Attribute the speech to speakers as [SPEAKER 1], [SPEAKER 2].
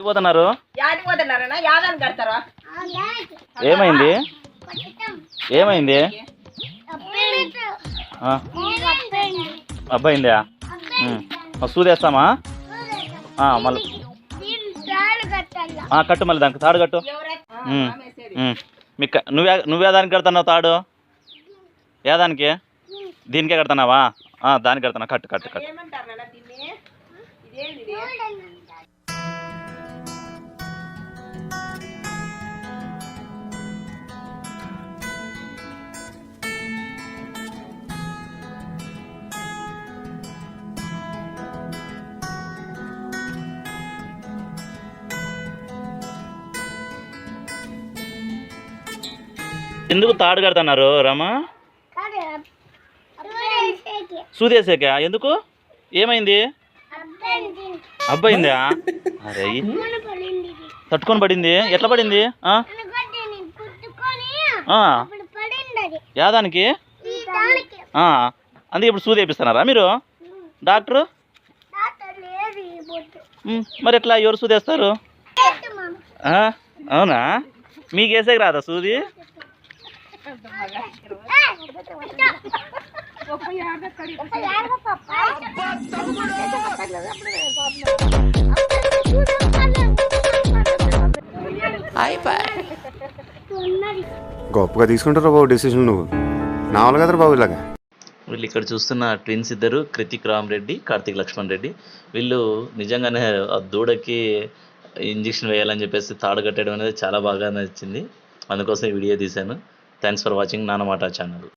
[SPEAKER 1] పోతున్నారు ఏమైంది ఏమైంది అబ్బాయిందా సూదేస్తామా మళ్ళీ కట్టు మళ్ళీ దానికి తాడు కట్టు నువ్వే దానికి కడుతున్నావు తాడు ఏ దానికి దీనికే కడుతున్నావా దానికి కడుతున్నా కట్టు కట్టు కట్టు ఎందుకు తాడు కడుతున్నారు రమా సూదేశాక ఎందుకు ఏమైంది అబ్బాయిందా అరే తట్టుకొని పడింది ఎట్లా పడింది యాదానికి అందుకే ఇప్పుడు సూది వేపిస్తున్నారా మీరు డాక్టరు మరి ఎట్లా ఎవరు సూదేస్తారు అవునా మీకు వేసేకి రాదా సూది
[SPEAKER 2] గొప్పగా తీసుకుంటారా బాబు డెసిషన్ నువ్వు నా వాళ్ళు కదరా బాబు ఇలాగా
[SPEAKER 1] వీళ్ళు ఇక్కడ చూస్తున్న ట్విన్స్ ఇద్దరు కృతిక్ రామరెడ్డి కార్తిక్ లక్ష్మణ్ రెడ్డి వీళ్ళు నిజంగానే ఆ దూడకి ఇంజక్షన్ వేయాలని చెప్పేసి తాడు కట్టడం అనేది చాలా బాగా నచ్చింది అందుకోసం ఈ వీడియో తీశాను థ్యాంక్స్ ఫర్ వాచింగ్ నాన్నమాట ఛానల్